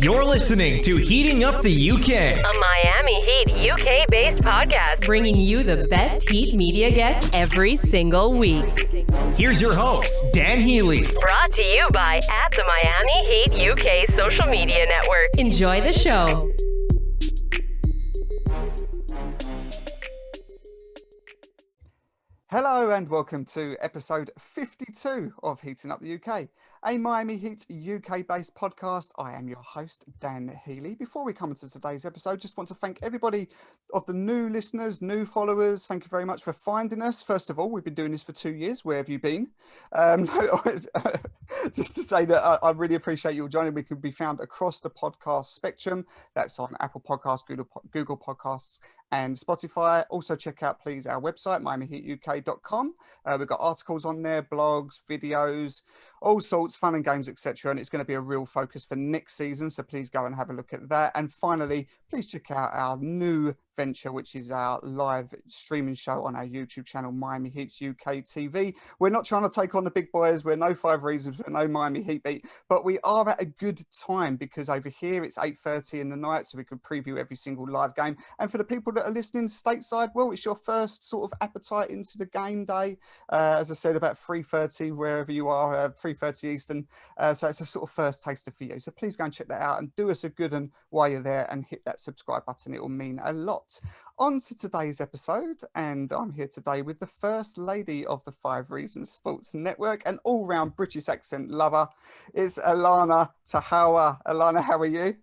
You're listening to Heating Up the UK, a Miami Heat UK-based podcast, bringing you the best Heat media guests every single week. Here's your host, Dan Healy. Brought to you by the Miami Heat UK social media network. Enjoy the show. Hello and welcome to episode 52 of Heating Up the UK, a Miami Heat UK-based podcast. I am your host, Dan Healy. Before we come into today's episode, just want to thank everybody of the new listeners, new followers. Thank you very much for finding us. First of all, we've been doing this for 2 years. Where have you been? Just to say that I really appreciate you all joining. We can be found across the podcast spectrum. That's on Apple Podcasts, Google Podcasts, and Spotify. Also check out, please, our website, miamiheatuk.com. We've got articles on there, blogs, videos, all sorts, fun and games, etc. And it's going to be a real focus for next season. So please go and have a look at that. And finally, please check out our new venture, which is our live streaming show on our YouTube channel, Miami Heat's UK TV. We're not trying to take on the big boys. We're no 5 Reasons, we're no Miami Heat Beat, but we are at a good time because over here it's 8:30 in the night, so we can preview every single live game. And for the people that are listening stateside, well, it's your first sort of appetite into the game day. As I said, about 3:30 wherever you are, 3:30 Eastern. So it's a sort of first taster for you. So please go and check that out and do us a good one while you're there and hit that subscribe button. It will mean a lot. On to today's episode, and I'm here today with the First Lady of the 5 Reasons Sports Network, an all-round British accent lover. It's Allana Tachauer. Allana, how are you?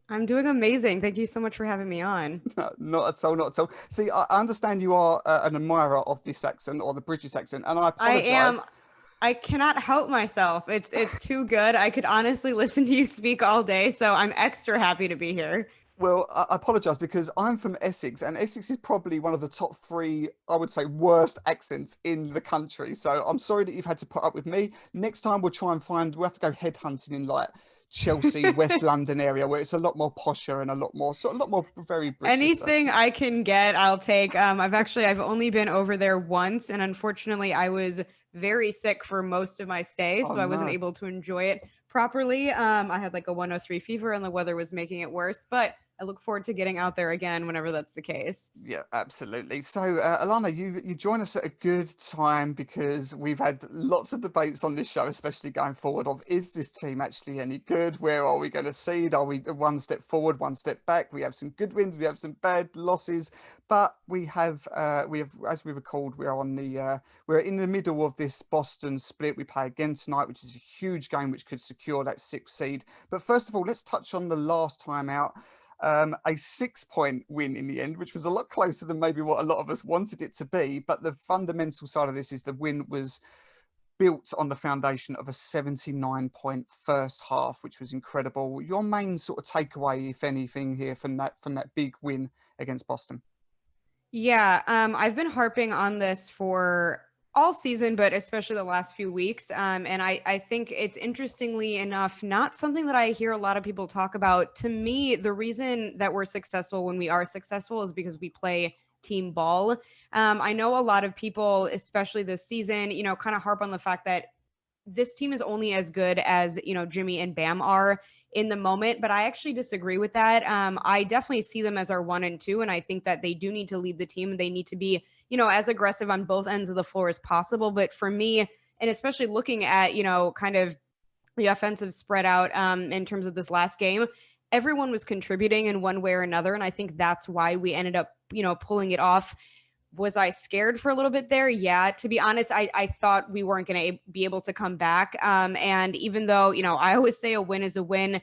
I'm doing amazing. Thank you so much for having me on. Not at all, not at all. See, I understand you are an admirer of this accent, or the British accent, and I apologise. I am. I cannot help myself. It's too good. I could honestly listen to you speak all day, so I'm extra happy to be here. Well, I apologise because I'm from Essex, and Essex is probably one of the top 3, I would say, worst accents in the country. So I'm sorry that you've had to put up with me. Next time we'll have to go headhunting in like Chelsea, West London area, where it's a lot more posher and a lot more very British. Anything I can get, I'll take. I've only been over there once, and unfortunately I was very sick for most of my stay, so I wasn't able to enjoy it properly. I had like a 103 fever and the weather was making it worse, but I look forward to getting out there again whenever that's the case. Yeah, absolutely. So, Allana, you join us at a good time because we've had lots of debates on this show, especially going forward, of is this team actually any good? Where are we going to seed? Are we one step forward, one step back? We have some good wins, we have some bad losses, but we have, as we recalled, we're in the middle of this Boston split. We play again tonight, which is a huge game which could secure that 6th seed. But first of all, let's touch on the last time out. A 6-point win in the end, which was a lot closer than maybe what a lot of us wanted it to be. But the fundamental side of this is the win was built on the foundation of a 79-point first half, which was incredible. Your main sort of takeaway, if anything, here from that big win against Boston? Yeah, I've been harping on this for all season, but especially the last few weeks. And I think it's, interestingly enough, not something that I hear a lot of people talk about. To me, the reason that we're successful when we are successful is because we play team ball. I know a lot of people, especially this season, kind of harp on the fact that this team is only as good as, Jimmy and Bam are in the moment, but I actually disagree with that. I definitely see them as our 1 and 2, and I think that they do need to lead the team. They need to be, as aggressive on both ends of the floor as possible. But for me, and especially looking at, kind of the offensive spread out in terms of this last game, everyone was contributing in one way or another. And I think that's why we ended up, pulling it off. Was I scared for a little bit there? Yeah, to be honest, I thought we weren't going to be able to come back. And even though, I always say a win is a win,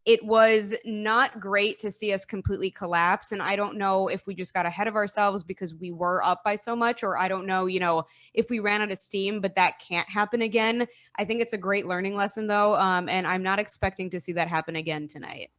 it was not great to see us completely collapse. And I don't know if we just got ahead of ourselves because we were up by so much, or I don't know, if we ran out of steam, but that can't happen again. I think it's a great learning lesson though. And I'm not expecting to see that happen again tonight.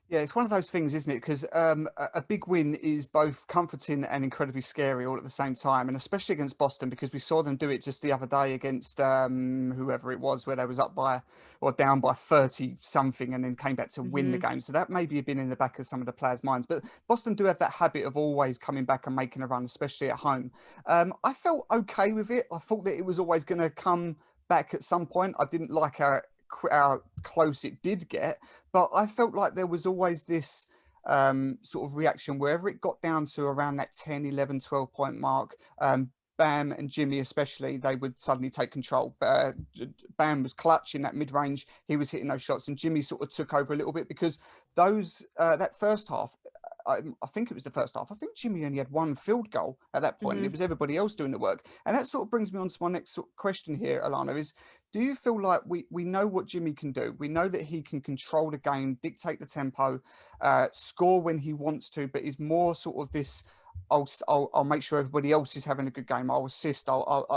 Yeah, it's one of those things, isn't it? Because a big win is both comforting and incredibly scary all at the same time, and especially against Boston, because we saw them do it just the other day against whoever it was, where they was up by or down by 30 something and then came back to win the game. So that maybe had been in the back of some of the players' minds. But Boston do have that habit of always coming back and making a run, especially at home. I felt okay with it. I thought that it was always going to come back at some point. I didn't like how it how close it did get, but I felt like there was always this sort of reaction wherever it got down to around that 10, 11, 12 point mark. Bam and Jimmy especially, they would suddenly take control. Bam was clutch in that mid-range. He was hitting those shots, and Jimmy sort of took over a little bit because that first half, I think it was the first half, I think Jimmy only had one field goal at that point, and it was everybody else doing the work. And that sort of brings me on to my next sort of question here, Allana, is do you feel like we know what Jimmy can do? We know that he can control the game, dictate the tempo, score when he wants to, but is more sort of this, I'll make sure everybody else is having a good game. I'll assist. I'll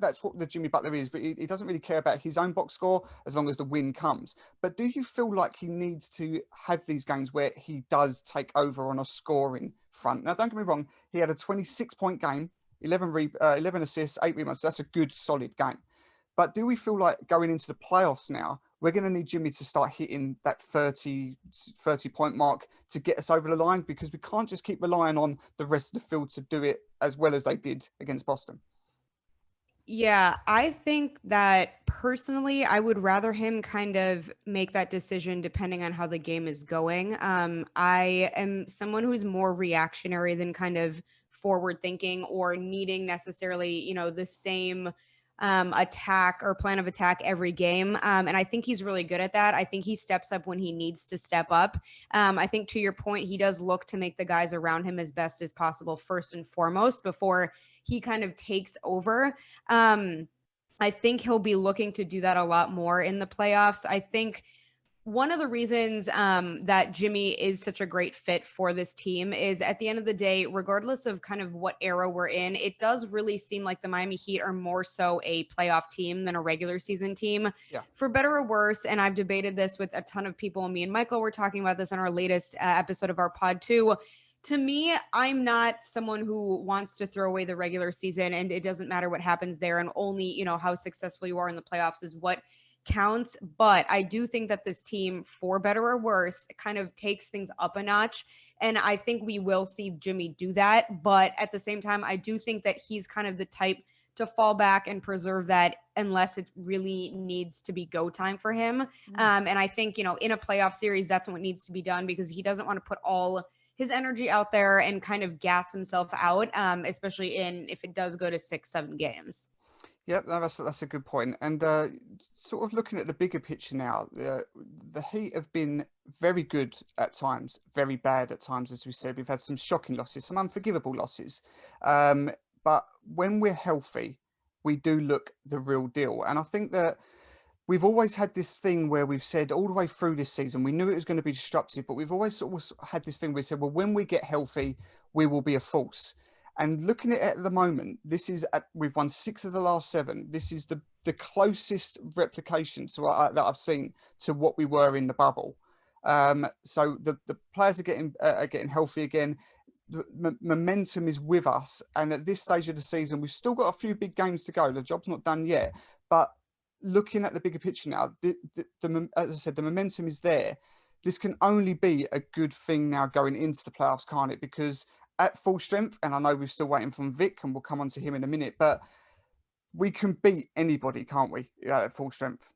that's what the Jimmy Butler is. But he doesn't really care about his own box score as long as the win comes. But do you feel like he needs to have these games where he does take over on a scoring front? Now, don't get me wrong. He had a 26-point game, 11 assists, 8 rebounds. So that's a good, solid game. But do we feel like going into the playoffs now, we're going to need Jimmy to start hitting that 30 point mark to get us over the line, because we can't just keep relying on the rest of the field to do it as well as they did against Boston? Yeah, I think that personally, I would rather him kind of make that decision depending on how the game is going. I am someone who's more reactionary than kind of forward thinking or needing necessarily, the same attack or plan of attack every game. And I think he's really good at that. I think he steps up when he needs to step up. I think to your point, he does look to make the guys around him as best as possible, first and foremost, before he kind of takes over. I think he'll be looking to do that a lot more in the playoffs. I think one of the reasons that Jimmy is such a great fit for this team is, at the end of the day, regardless of kind of what era we're in, it does really seem like the Miami Heat are more so a playoff team than a regular season team, for better or worse. And I've debated this with a ton of people. Me and Michael were talking about this in our latest episode of our pod too. To me, I'm not someone who wants to throw away the regular season, and it doesn't matter what happens there, and only, how successful you are in the playoffs is what counts. But I do think that this team, for better or worse, kind of takes things up a notch. And I think we will see Jimmy do that. But at the same time, I do think that he's kind of the type to fall back and preserve that unless it really needs to be go time for him. And I think, in a playoff series, that's what needs to be done, because he doesn't want to put all his energy out there and kind of gas himself out, especially if it does go to 6-7 games. Yep, no, that's a good point. And sort of looking at the bigger picture now, the Heat have been very good at times, very bad at times, as we said. We've had some shocking losses, some unforgivable losses. But when we're healthy, we do look the real deal. And I think that we've always had this thing where we've said all the way through this season, we knew it was going to be disruptive, but we've always sort of had this thing where we said, well, when we get healthy, we will be a force. And looking at it at the moment, we've won 6 of the last 7. This is the closest replication that I've seen to what we were in the bubble. So the players are getting healthy again. The momentum is with us. And at this stage of the season, we've still got a few big games to go. The job's not done yet. But looking at the bigger picture now, as I said, the momentum is there. This can only be a good thing now going into the playoffs, can't it? Because at full strength, and I know we're still waiting from Vic, and we'll come on to him in a minute, but we can beat anybody, can't we, at full strength?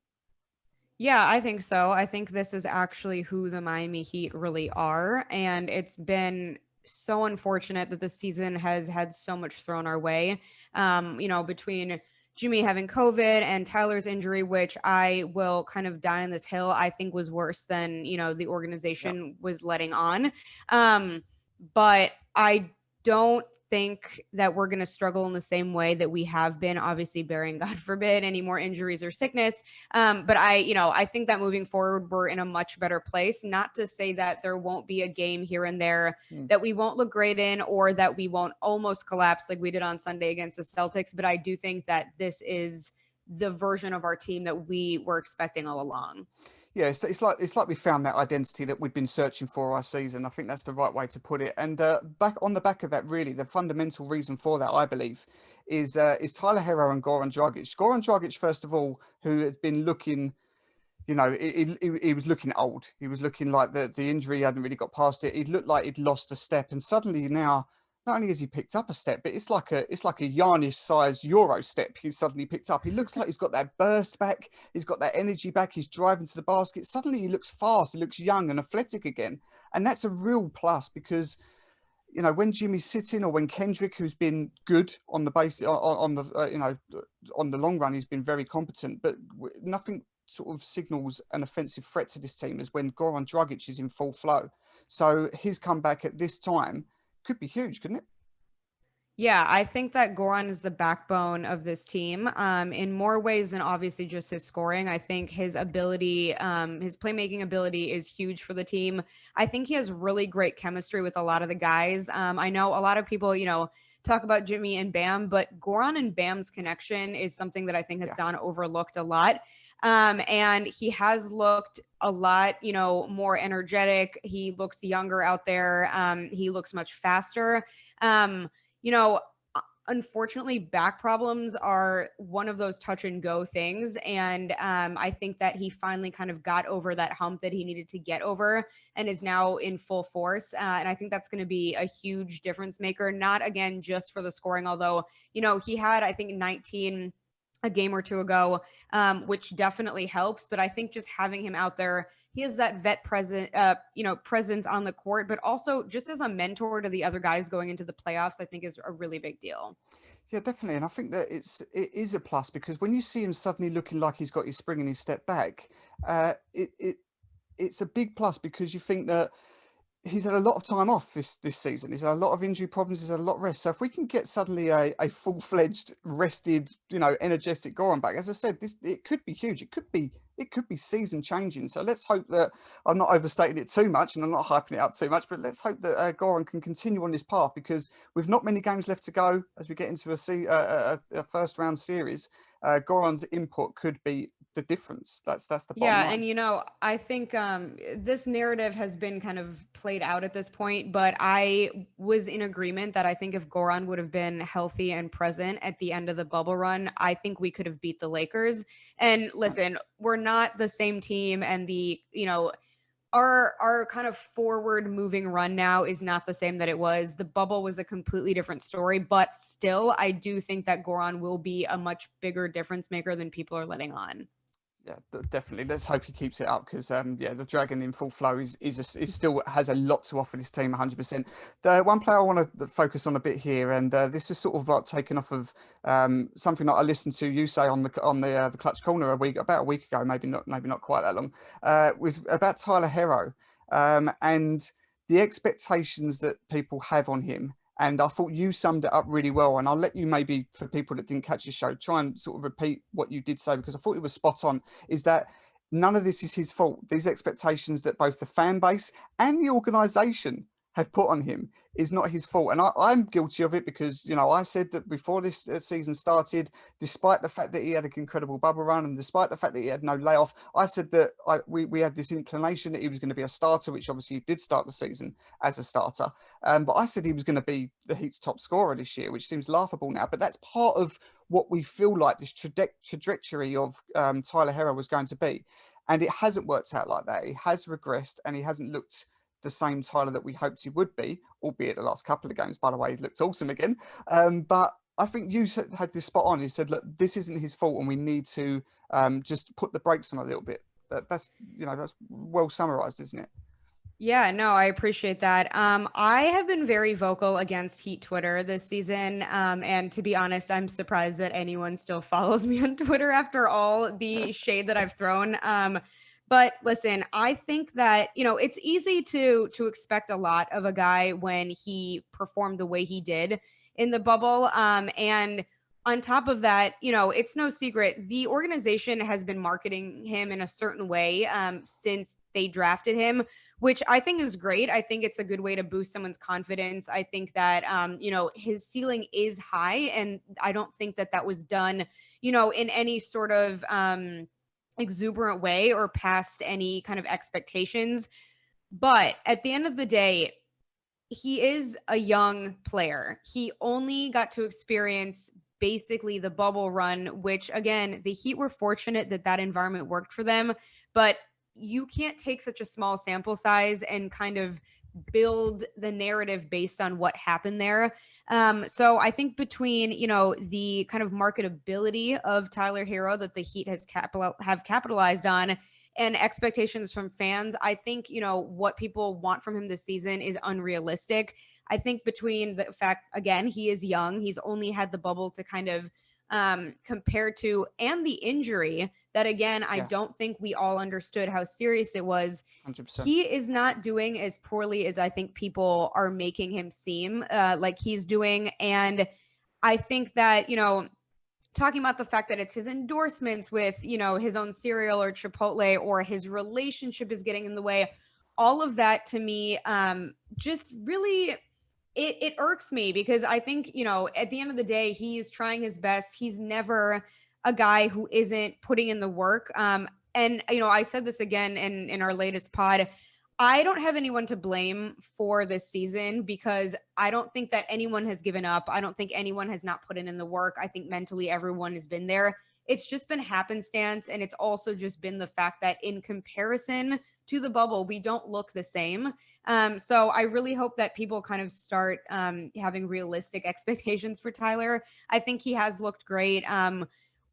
Yeah, I think so. I think this is actually who the Miami Heat really are. And it's been so unfortunate that the season has had so much thrown our way, between Jimmy having COVID and Tyler's injury, which I will kind of die on this hill, I think was worse than, the organization was letting on. But I don't think that we're going to struggle in the same way that we have been, obviously bearing, God forbid, any more injuries or sickness. But I think that moving forward, we're in a much better place. Not to say that there won't be a game here and there that we won't look great in, or that we won't almost collapse like we did on Sunday against the Celtics. But I do think that this is the version of our team that we were expecting all along. Yeah, it's like we found that identity that we've been searching for our season. I think that's the right way to put it. And back of that, really, the fundamental reason for that, I believe, is Tyler Herro and Goran Dragic. Goran Dragic, first of all, who had been looking, he was looking old. He was looking like the injury hadn't really got past it. He looked like he'd lost a step, and suddenly now, not only has he picked up a step, but it's like a Giannis-sized Euro step he's suddenly picked up. He looks like he's got that burst back. He's got that energy back. He's driving to the basket. Suddenly he looks fast. He looks young and athletic again. And that's a real plus because, you know, when Jimmy's sitting or when Kendrick, who's been good on the base, on the long run, he's been very competent, but nothing sort of signals an offensive threat to this team as when Goran Dragic is in full flow. So his comeback at this time could be huge, couldn't it? Yeah, I think that Goran is the backbone of this team in more ways than obviously just his scoring. I think his ability, his playmaking ability is huge for the team. I think he has really great chemistry with a lot of the guys. I know a lot of people, you know, talk about Jimmy and Bam, but Goran and Bam's connection is something that I think has gone overlooked a lot. And he has looked a lot, you know, more energetic. He looks younger out there. He looks much faster. You know, unfortunately, back problems are one of those touch and go things. And I think that he finally kind of got over that hump that he needed to get over and is now in full force. And I think that's going to be a huge difference maker, not again, just for the scoring, although, you know, he had, I think, 19 a game or two ago, which definitely helps. But I think just having him out there, he has that vet presence on the court, but also just as a mentor to the other guys going into the playoffs, I think is a really big deal. Yeah, definitely. And I think that it is a plus because when you see him suddenly looking like he's got his spring and his step back, it's a big plus because you think that he's had a lot of time off this season. He's had a lot of injury problems. He's had a lot of rest. So if we can get suddenly a full-fledged, rested, you know, energetic Goran back, as I said, it could be huge. It could be season changing. So let's hope that I'm not overstating it too much and I'm not hyping it up too much. But let's hope that Goran can continue on this path because with not many games left to go as we get into a first round series, Goran's input could be the difference. That's the bottom line. And you know, I think this narrative has been kind of played out at this point, but I was in agreement that I think if Goran would have been healthy and present at the end of the bubble run, I think we could have beat the Lakers. And listen, we're not the same team, and the, you know, our kind of forward moving run now is not the same that it was. The bubble was a completely different story, but still, I do think that Goran will be a much bigger difference maker than people are letting on. Yeah, definitely. Let's hope he keeps it up because, the Dragon in full flow is still has a lot to offer this team, 100%. The one player I want to focus on a bit here, and this is sort of like taken off of something that I listened to you say on the Clutch Corner about a week ago, maybe not quite that long, with about Tyler Herro and the expectations that people have on him. And I thought you summed it up really well. And I'll let you maybe, for people that didn't catch the show, try and sort of repeat what you did say, because I thought it was spot on, is that none of this is his fault. These expectations that both the fan base and the organisation have put on him is not his fault. And I'm guilty of it because, you know, I said that before this season started, despite the fact that he had an incredible bubble run and despite the fact that he had no layoff, I said that we had this inclination that he was going to be a starter, which obviously he did start the season as a starter. But I said he was going to be the Heat's top scorer this year, which seems laughable now. But that's part of what we feel like this trajectory of Tyler Herro was going to be. And it hasn't worked out like that. He has regressed and he hasn't looked the same Tyler that we hoped he would be, albeit the last couple of games, by the way, he looked awesome again. But I think you had this spot on. He said, look, this isn't his fault and we need to just put the brakes on a little bit. That's well summarized, isn't it? Yeah, no, I appreciate that. I have been very vocal against Heat Twitter this season. And to be honest, I'm surprised that anyone still follows me on Twitter after all the shade that I've thrown. But listen, I think that, you know, it's easy to expect a lot of a guy when he performed the way he did in the bubble. And on top of that, you know, it's no secret, the organization has been marketing him in a certain way since they drafted him, which I think is great. I think it's a good way to boost someone's confidence. I think that, you know, his ceiling is high, and I don't think that was done, you know, in any sort of exuberant way or past any kind of expectations. But at the end of the day, he is a young player. He only got to experience basically the bubble run, which again, the Heat were fortunate that environment worked for them, but you can't take such a small sample size and kind of build the narrative based on what happened there. So I think between, the kind of marketability of Tyler Herro that the Heat have capitalized on and expectations from fans, I think, what people want from him this season is unrealistic. I think between the fact, again, he is young, he's only had the bubble to kind of compare to, and the injury that, again, I don't think we all understood how serious it was. 100%. He is not doing as poorly as I think people are making him seem like he's doing. And I think that, talking about the fact that it's his endorsements with, his own cereal or Chipotle, or his relationship is getting in the way, all of that to me just really, it irks me, because I think, at the end of the day, he's trying his best. He's never a guy who isn't putting in the work. And, I said this again in our latest pod, I don't have anyone to blame for this season, because I don't think that anyone has given up. I don't think anyone has not put in the work. I think mentally everyone has been there. It's just been happenstance. And it's also just been the fact that in comparison to the bubble, we don't look the same. So I really hope that people kind of start having realistic expectations for Tyler. I think he has looked great.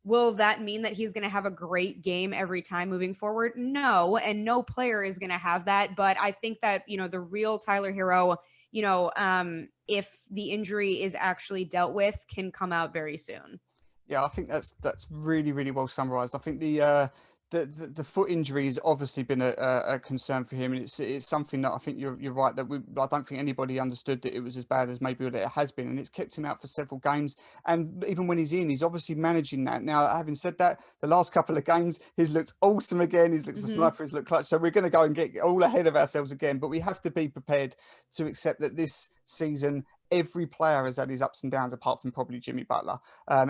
Will that mean that he's going to have a great game every time moving forward? No, and no player is going to have that. But I think that, the real Tyler Herro, if the injury is actually dealt with, can come out very soon. Yeah, I think that's really, really well summarized. I think the foot injury has obviously been a concern for him, and it's something that I think you're right that I don't think anybody understood that it was as bad as maybe what it has been, and it's kept him out for several games. And even when he's in, he's obviously managing that. Now, having said that, the last couple of games he's looked awesome again. He's looked a sniper. He's looked clutch. So we're going to go and get all ahead of ourselves again, but we have to be prepared to accept that this season every player has had his ups and downs, apart from probably Jimmy Butler.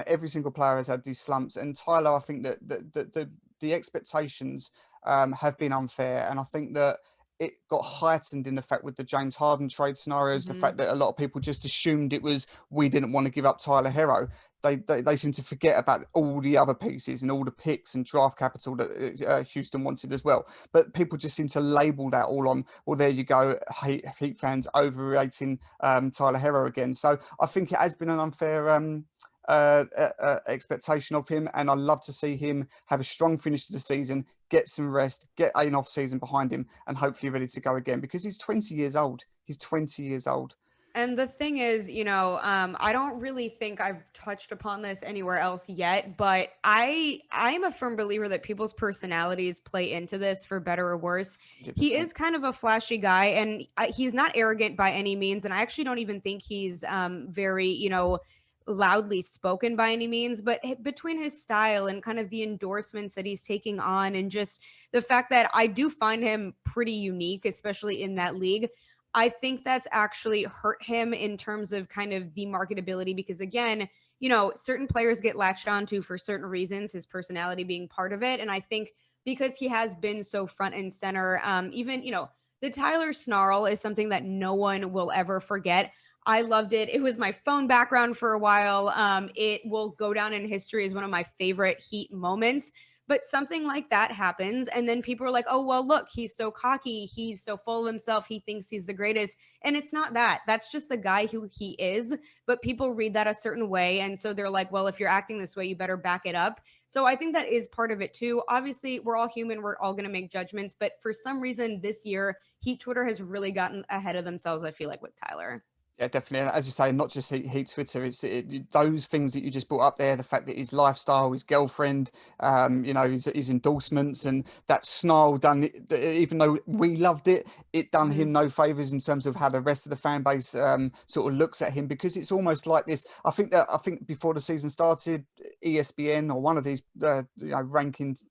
Every single player has had these slumps, and Tyler, I think that the expectations have been unfair, and I think that it got heightened in the fact with the James Harden trade scenarios, the fact that a lot of people just assumed it was we didn't want to give up Tyler Herro. They seem to forget about all the other pieces and all the picks and draft capital that Houston wanted as well. But people just seem to label that all on, well, there you go, Heat fans overrating Tyler Herro again. So I think it has been an unfair expectation of him, and I love to see him have a strong finish to the season, get some rest, get an off season behind him, and hopefully ready to go again, because he's 20 years old. He's 20 years old. And the thing is, I don't really think I've touched upon this anywhere else yet, but I'm a firm believer that people's personalities play into this, for better or worse. 100%. He is kind of a flashy guy, and he's not arrogant by any means. And I actually don't even think he's very, loudly spoken by any means, but between his style and kind of the endorsements that he's taking on, and just the fact that I do find him pretty unique, especially in that league, I think that's actually hurt him in terms of kind of the marketability, because again, certain players get latched onto for certain reasons, his personality being part of it. And I think because he has been so front and center, even, the Tyler snarl is something that no one will ever forget. I loved it. It was my phone background for a while. It will go down in history as one of my favorite Heat moments. But something like that happens, and then people are like, oh, well, look, he's so cocky. He's so full of himself. He thinks he's the greatest. And it's not that. That's just the guy who he is. But people read that a certain way. And so they're like, well, if you're acting this way, you better back it up. So I think that is part of it, too. Obviously, we're all human. We're all going to make judgments. But for some reason this year, Heat Twitter has really gotten ahead of themselves, I feel like, with Tyler. Yeah, definitely. And as you say, not just Heat Twitter, it's those things that you just brought up there, the fact that his lifestyle, his girlfriend, his endorsements, and that snarl done, even though we loved it, it done him no favors in terms of how the rest of the fan base sort of looks at him, because it's almost like this. I think before the season started, ESPN or one of these rankings,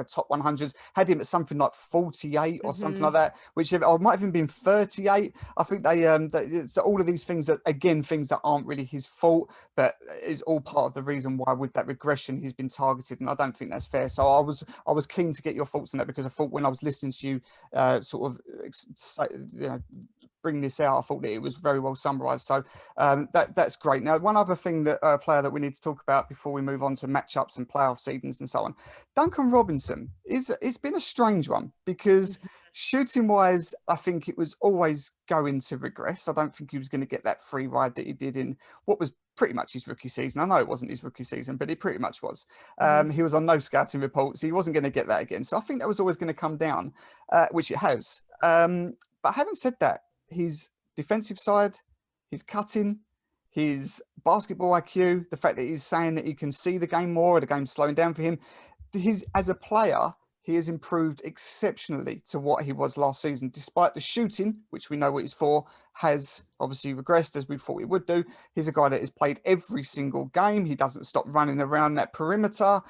top 100s had him at something like 48 or something like that, which or might have even been 38. I think it's all of these things that, again, things that aren't really his fault, but is all part of the reason why with that regression he's been targeted, and I don't think that's fair. So I was keen to get your thoughts on that, because I thought when I was listening to you bring this out. I thought that it was very well summarised. So that's great. Now, one other thing that player that we need to talk about before we move on to matchups and playoff seedings and so on, Duncan Robinson it's been a strange one because shooting wise, I think it was always going to regress. I don't think he was going to get that free ride that he did in what was pretty much his rookie season. I know it wasn't his rookie season, but it pretty much was. He was on no scouting reports. He wasn't going to get that again. So I think that was always going to come down, which it has. But having said that, his defensive side, his cutting, his basketball IQ, the fact that he's saying that he can see the game more, or the game's slowing down for him, as a player, he has improved exceptionally to what he was last season, despite the shooting, which we know what he's for, has obviously regressed as we thought he would do. He's a guy that has played every single game. He doesn't stop running around that perimeter.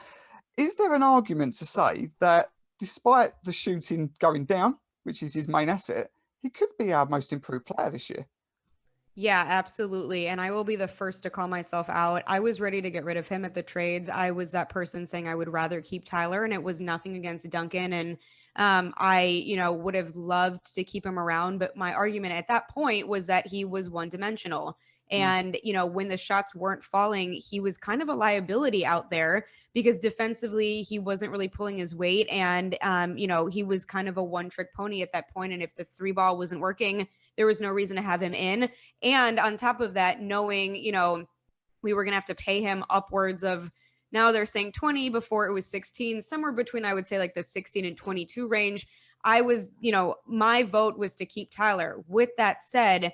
Is there an argument to say that despite the shooting going down, which is his main asset, he could be our most improved player this year? Yeah, absolutely. And I will be the first to call myself out. I was ready to get rid of him at the trades. I was that person saying I would rather keep Tyler, and it was nothing against Duncan. And I, would have loved to keep him around. But my argument at that point was that he was one-dimensional. And, when the shots weren't falling, he was kind of a liability out there because defensively, he wasn't really pulling his weight. And, he was kind of a one-trick pony at that point. And if the 3-ball wasn't working, there was no reason to have him in. And on top of that, knowing, we were going to have to pay him upwards of, now they're saying 20, before it was 16, somewhere between, I would say, like the 16 and 22 range. I was, my vote was to keep Tyler. With that said,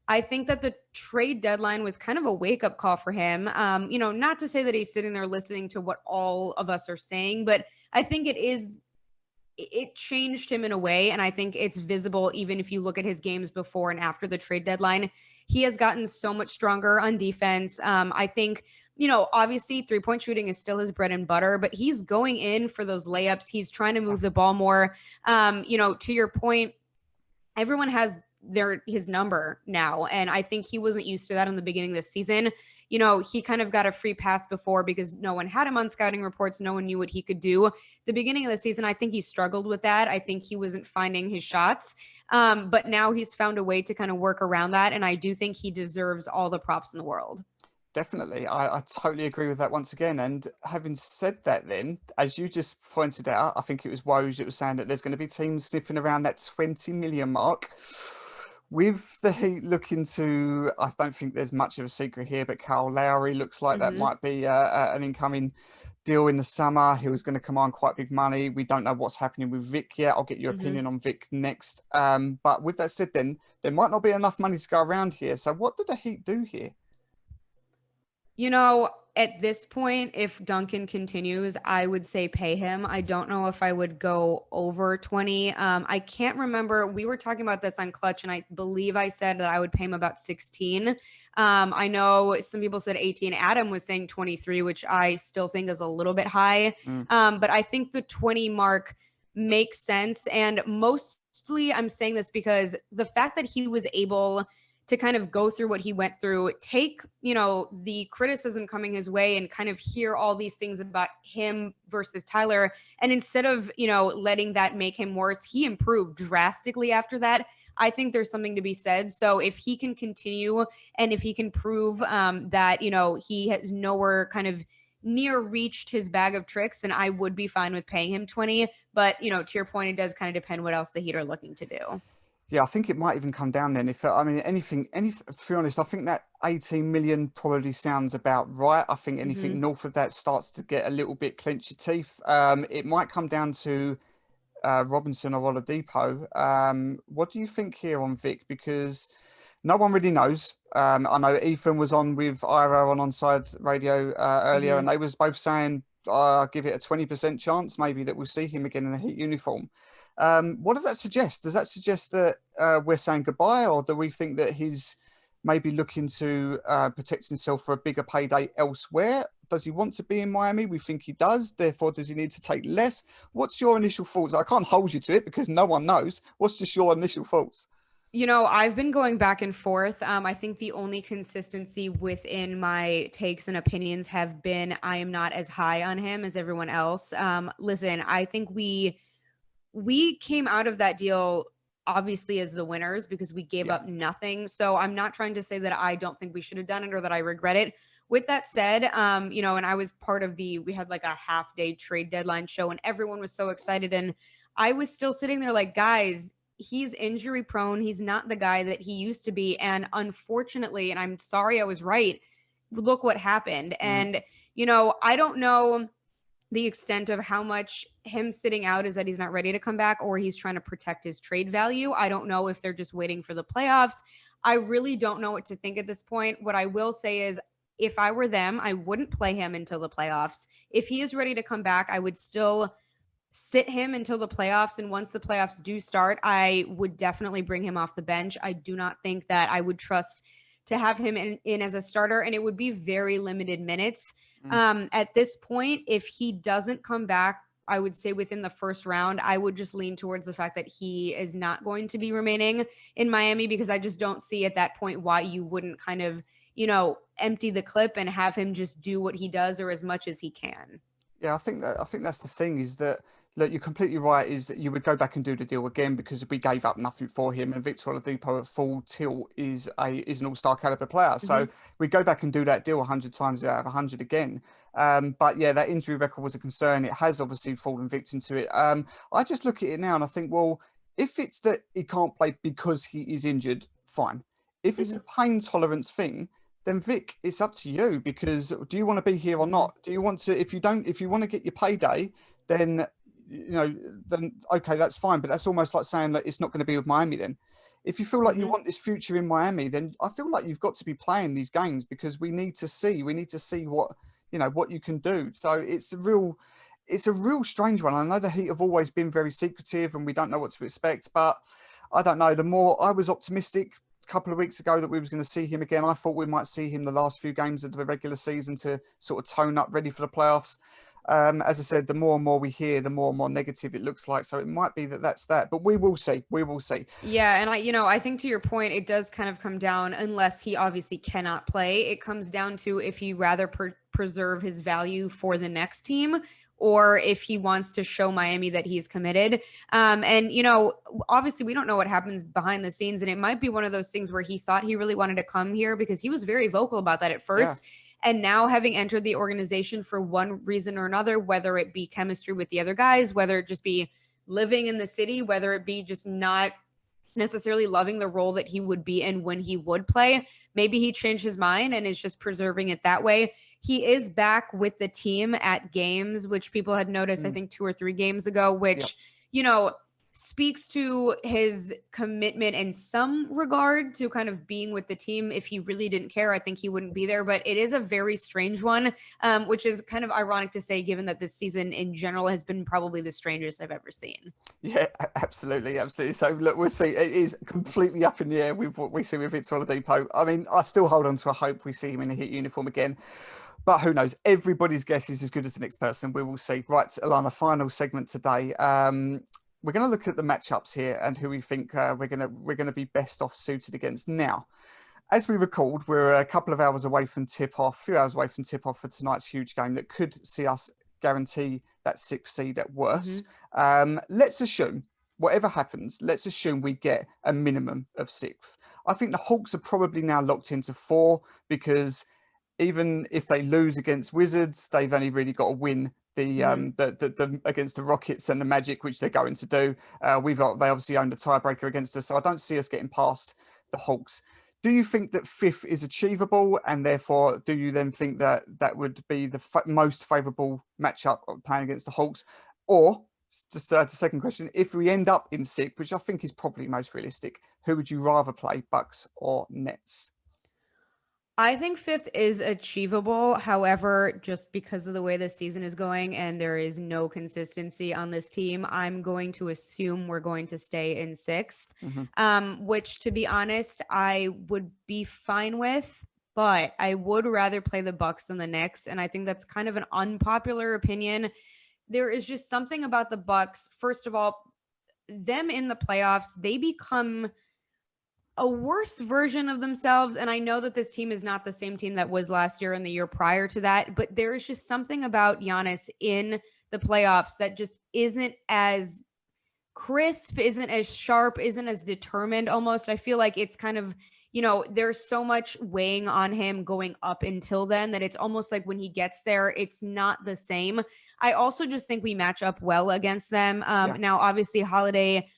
I think that the trade deadline was kind of a wake-up call for him. Not to say that he's sitting there listening to what all of us are saying, but I think it changed him in a way. And I think it's visible even if you look at his games before and after the trade deadline. He has gotten so much stronger on defense. I think, obviously 3-point shooting is still his bread and butter, but he's going in for those layups. He's trying to move the ball more. To your point, everyone has his number now. And I think he wasn't used to that in the beginning of the season. He kind of got a free pass before because no one had him on scouting reports. No one knew what he could do. The beginning of the season, I think he struggled with that. I think he wasn't finding his shots. But now he's found a way to kind of work around that. And I do think he deserves all the props in the world. Definitely. I totally agree with that once again. And having said that, then, as you just pointed out, I think it was Woj that was saying that there's going to be teams sniffing around that 20 million mark. With the Heat looking to, I don't think there's much of a secret here, but Kyle Lowry looks like that might be an incoming deal in the summer. He was going to command quite big money. We don't know what's happening with Vic yet. I'll get your opinion on Vic next. But with that said, then, there might not be enough money to go around here. So what did the Heat do here? At this point, if Duncan continues, I would say pay him. I don't know if I would go over 20. I can't remember. We were talking about this on Clutch, and I believe I said that I would pay him about 16. I know some people said 18. Adam was saying 23, which I still think is a little bit high. But I think the 20 mark makes sense. And mostly I'm saying this because the fact that he was able to kind of go through what he went through, take, the criticism coming his way and kind of hear all these things about him versus Tyler. And instead of, letting that make him worse, he improved drastically after that. I think there's something to be said. So if he can continue and if he can prove that, he has nowhere kind of near reached his bag of tricks, then I would be fine with paying him 20. But, to your point, it does kind of depend what else the Heat are looking to do. Yeah, I think it might even come down then. To be honest, I think that 18 million probably sounds about right. I think anything north of that starts to get a little bit clench your teeth. It might come down to Robinson or Oladipo. What do you think here on Vic? Because no one really knows. I know Ethan was on with Ira on Onside Radio earlier, and they was both saying, give it a 20% chance maybe that we'll see him again in the Heat uniform. What does that suggest? Does that suggest that we're saying goodbye, or do we think that he's maybe looking to protect himself for a bigger payday elsewhere? Does he want to be in Miami? We think he does. Therefore, does he need to take less? What's your initial thoughts? I can't hold you to it because no one knows. What's just your initial thoughts? I've been going back and forth. I think the only consistency within my takes and opinions have been I am not as high on him as everyone else. Listen, I think we came out of that deal obviously as the winners because we gave up nothing. So I'm not trying to say that I don't think we should have done it or that I regret it. With that said, and I was part of we had like a half-day trade deadline show and everyone was so excited. And I was still sitting there like, guys, he's injury prone. He's not the guy that he used to be. And unfortunately, and I'm sorry I was right, look what happened. And, I don't know the extent of how much him sitting out is that he's not ready to come back or he's trying to protect his trade value. I don't know if they're just waiting for the playoffs. I really don't know what to think at this point. What I will say is, if I were them, I wouldn't play him until the playoffs. If he is ready to come back, I would still sit him until the playoffs. And once the playoffs do start, I would definitely bring him off the bench. I do not think that I would trust to have him in as a starter, and it would be very limited minutes. At this point, if he doesn't come back, I would say within the first round, I would just lean towards the fact that he is not going to be remaining in Miami, because I just don't see at that point why you wouldn't kind of, empty the clip and have him just do what he does or as much as he can. Yeah, I think that's the thing is that, look, you're completely right, is that you would go back and do the deal again because we gave up nothing for him, and Victor Oladipo at full tilt is an all-star caliber player. So we go back and do that deal 100 times out of 100 again. But yeah, that injury record was a concern. It has obviously fallen victim to it. I just look at it now and I think, well, if it's that he can't play because he is injured, fine. If it's a pain tolerance thing, then Vic, it's up to you, because do you want to be here or not? Do you want to, if you want to get your payday, then, then okay, that's fine. But that's almost like saying that it's not going to be with Miami then. If you feel like you want this future in Miami, then I feel like you've got to be playing these games, because we need to see what, what you can do. So it's a real strange one. I know the Heat have always been very secretive and we don't know what to expect, but I don't know. The more I was optimistic couple of weeks ago that we was going to see him again. I thought we might see him the last few games of the regular season to sort of tone up, ready for the playoffs. As I said, the more and more we hear, the more and more negative it looks like. So it might be that's that, but we will see. We will see. Yeah, and I think to your point, it does kind of come down, unless he obviously cannot play, it comes down to if he rather preserve his value for the next team, or if he wants to show Miami that he's committed. And, obviously we don't know what happens behind the scenes, and it might be one of those things where he thought he really wanted to come here because he was very vocal about that at first. Yeah. And now, having entered the organization for one reason or another, whether it be chemistry with the other guys, whether it just be living in the city, whether it be just not necessarily loving the role that he would be in when he would play, maybe he changed his mind and is just preserving it that way. He is back with the team at games, which people had noticed, I think 2 or 3 games ago, which, speaks to his commitment in some regard to kind of being with the team. If he really didn't care, I think he wouldn't be there, but it is a very strange one, which is kind of ironic to say, given that this season in general has been probably the strangest I've ever seen. Yeah, absolutely. So look, we'll see. It is completely up in the air with what we see with Victor Oladipo. I mean, I still hold on to a hope we see him in a Heat uniform again. But who knows? Everybody's guess is as good as the next person. We will see. Right, Allana, final segment today. We're going to look at the matchups here and who we think we're going to be best off suited against. Now, as we record, we're a couple of hours away from tip-off, a few hours away from tip-off for tonight's huge game that could see us guarantee that 6th seed at worst. Let's assume, whatever happens, let's assume we get a minimum of 6th. I think the Hawks are probably now locked into 4, because even if they lose against Wizards, they've only really got to win the against the Rockets and the Magic, which they're going to do. They obviously own the tiebreaker against us, so I don't see us getting past the Hawks. Do you think that 5th is achievable, and therefore do you then think that that would be the most favourable matchup of playing against the Hawks? Or, just the second question, if we end up in 6th, which I think is probably most realistic, who would you rather play, Bucks or Nets? I think 5th is achievable. However, just because of the way this season is going and there is no consistency on this team, I'm going to assume we're going to stay in 6th, which, to be honest, I would be fine with, but I would rather play the Bucks than the Knicks. And I think that's kind of an unpopular opinion. There is just something about the Bucks. First of all, them in the playoffs, they become a worse version of themselves. And I know that this team is not the same team that was last year and the year prior to that, but there is just something about Giannis in the playoffs that just isn't as crisp, isn't as sharp, isn't as determined almost. I feel like it's kind of, there's so much weighing on him going up until then that it's almost like when he gets there, it's not the same. I also just think we match up well against them. Now, obviously, Holiday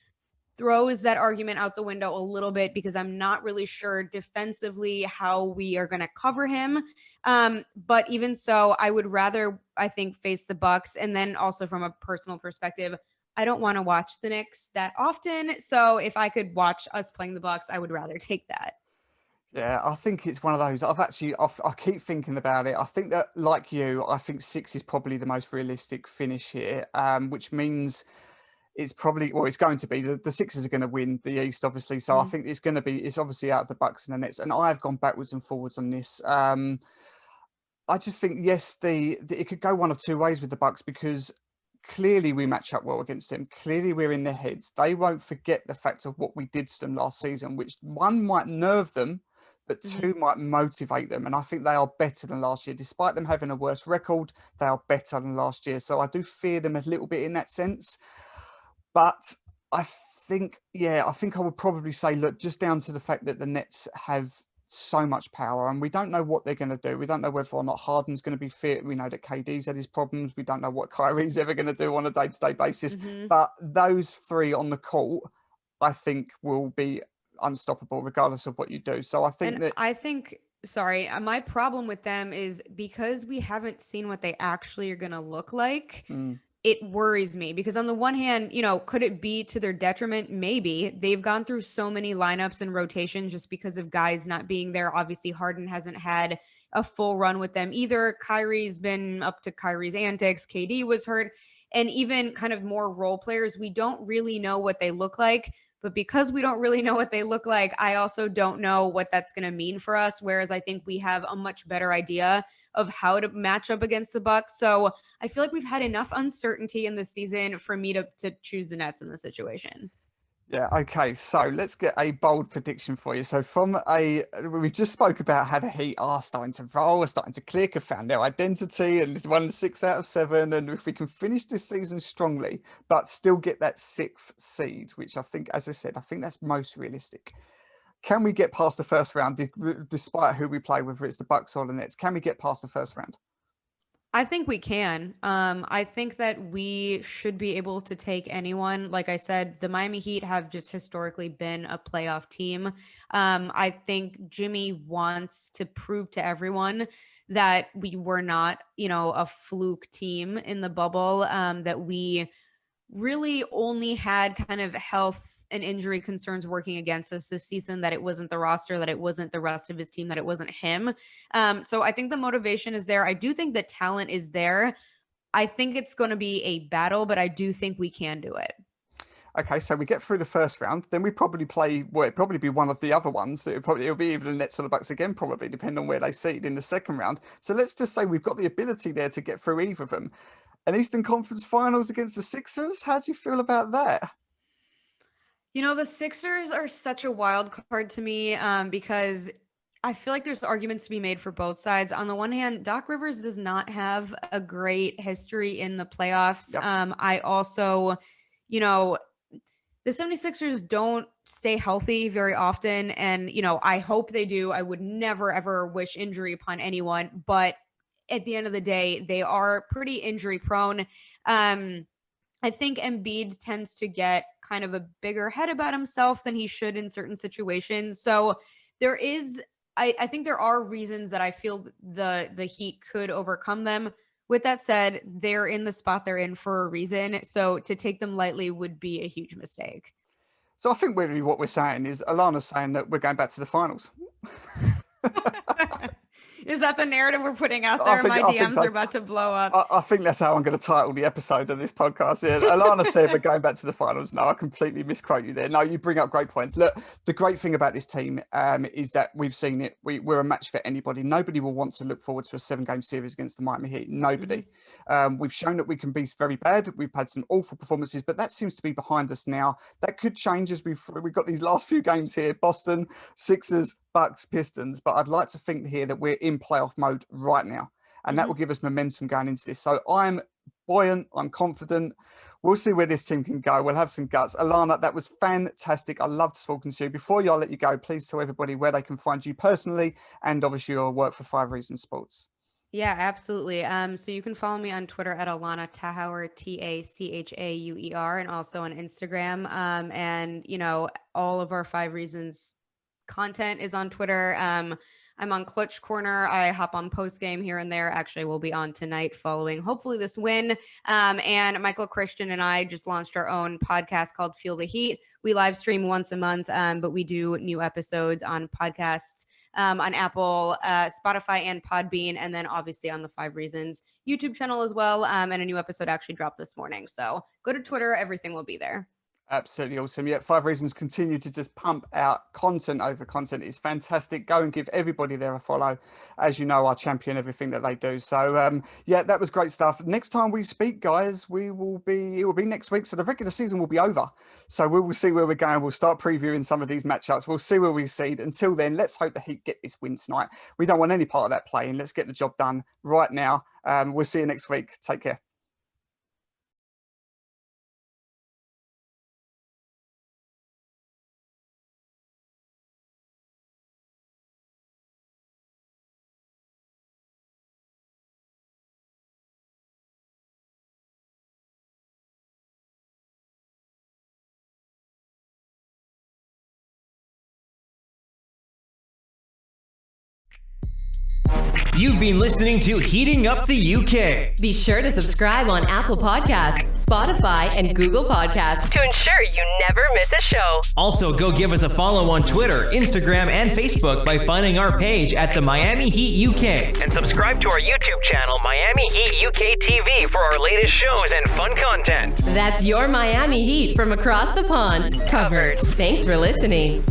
throws that argument out the window a little bit because I'm not really sure defensively how we are going to cover him. But even so, I would rather, I think, face the Bucks. And then also from a personal perspective, I don't want to watch the Knicks that often. So if I could watch us playing the Bucks, I would rather take that. Yeah, I think it's one of those. I keep thinking about it. I think that, like you, I think 6 is probably the most realistic finish here, which means it's probably, well, it's going to be the Sixers are going to win the East, obviously. So I think it's obviously out of the Bucks and the Nets. And I've gone backwards and forwards on this. I just think, yes, it could go one of two ways with the Bucks, because clearly we match up well against them. Clearly we're in their heads. They won't forget the fact of what we did to them last season, which one might nerve them, but two might motivate them. And I think they are better than last year. Despite them having a worse record, they are better than last year. So I do fear them a little bit in that sense. But I think I would probably say, look, just down to the fact that the Nets have so much power and we don't know what they're going to do. We don't know whether or not Harden's going to be fit. We know that KD's had his problems. We don't know what Kyrie's ever going to do on a day-to-day basis. But those three on the court, I think, will be unstoppable regardless of what you do. So I think my problem with them is because we haven't seen what they actually are going to look like. It worries me because on the one hand, could it be to their detriment? Maybe. They've gone through so many lineups and rotations just because of guys not being there. Obviously, Harden hasn't had a full run with them either. Kyrie's been up to Kyrie's antics. KD was hurt. And even kind of more role players, we don't really know what they look like. But because we don't really know what they look like, I also don't know what that's going to mean for us. Whereas I think we have a much better idea of how to match up against the Bucks. So I feel like we've had enough uncertainty in the season for me to choose the Nets in this situation. Yeah, okay, so let's get a bold prediction for you. So we just spoke about how the Heat are starting to roll, are starting to click, have found their identity and won 6 out of 7. And if we can finish this season strongly, but still get that 6th seed, which I think, as I said, I think that's most realistic. Can we get past the first round, despite who we play, whether it's the Bucks or the Nets? Can we get past the first round? I think we can. I think that we should be able to take anyone. Like I said, the Miami Heat have just historically been a playoff team. I think Jimmy wants to prove to everyone that we were not, a fluke team in the bubble, that we really only had kind of health and injury concerns working against us this season, that it wasn't the roster, that it wasn't the rest of his team, that it wasn't him. So I think the motivation is there. I do think the talent is there. I think it's going to be a battle, but I do think we can do it. Okay, so we get through the first round, then we probably play, well, it'd probably be one of the other ones. It'll be either the Nets or the Bucks again, probably, depending on where they seed in the second round. So let's just say we've got the ability there to get through either of them. An Eastern Conference Finals against the Sixers, how do you feel about that? The Sixers are such a wild card to me because I feel like there's arguments to be made for both sides. On the one hand, Doc Rivers does not have a great history in the playoffs. Yep. I also, the 76ers don't stay healthy very often. And, I hope they do. I would never, ever wish injury upon anyone. But at the end of the day, they are pretty injury prone. I think Embiid tends to get kind of a bigger head about himself than he should in certain situations. So there is, I think there are reasons that I feel the Heat could overcome them. With that said, they're in the spot they're in for a reason. So to take them lightly would be a huge mistake. So I think really what we're saying is Allana's saying that we're going back to the finals. Is that the narrative we're putting out there? My DMs are about to blow up. I think that's how I'm going to title the episode of this podcast. Yeah, Allana said we're going back to the finals. No, I completely misquote you there. No, you bring up great points. Look, the great thing about this team is that we've seen it. We're a match for anybody. Nobody will want to look forward to a 7-game series against the Miami Heat. Nobody. We've shown that we can be very bad. We've had some awful performances, but that seems to be behind us now. That could change as we've got these last few games here. Boston, Sixers, Bucks, Pistons, but I'd like to think here that we're in playoff mode right now, and that will give us momentum going into this. So I'm buoyant, I'm confident. We'll see where this team can go. We'll have some guts. Allana, that was fantastic. I loved speaking to you. Before I let you go, please tell everybody where they can find you personally and obviously your work for 5 Reasons Sports. Yeah, absolutely. So you can follow me on Twitter at Allana Tachauer, Tachauer, and also on Instagram. And, you know, all of our 5 Reasons content is on Twitter. I'm on Clutch Corner. I hop on post game here and there. Actually, we'll be on tonight following hopefully this win. And Michael Christian and I just launched our own podcast called Feel the Heat. We live stream once a month, but we do new episodes on podcasts on Apple, Spotify, and Podbean, and then obviously on the 5 Reasons YouTube channel as well. And a new episode actually dropped this morning. So go to Twitter. Everything will be there. Absolutely awesome. Yeah, 5 Reasons continue to just pump out content over content. It's fantastic. Go and give everybody there a follow. As you know, I champion everything that they do. So yeah, that was great stuff. Next time we speak, guys, it will be next week. So the regular season will be over. So we will see where we're going. We'll start previewing some of these matchups. We'll see where we seed. Until then, let's hope the Heat get this win tonight. We don't want any part of that playing. Let's get the job done right now. We'll see you next week. Take care. You've been listening to Heating Up the UK. Be sure to subscribe on Apple Podcasts, Spotify, and Google Podcasts to ensure you never miss a show. Also, go give us a follow on Twitter, Instagram, and Facebook by finding our page at the Miami Heat UK. And subscribe to our YouTube channel, Miami Heat UK TV, for our latest shows and fun content. That's your Miami Heat from across the pond covered. Thanks for listening.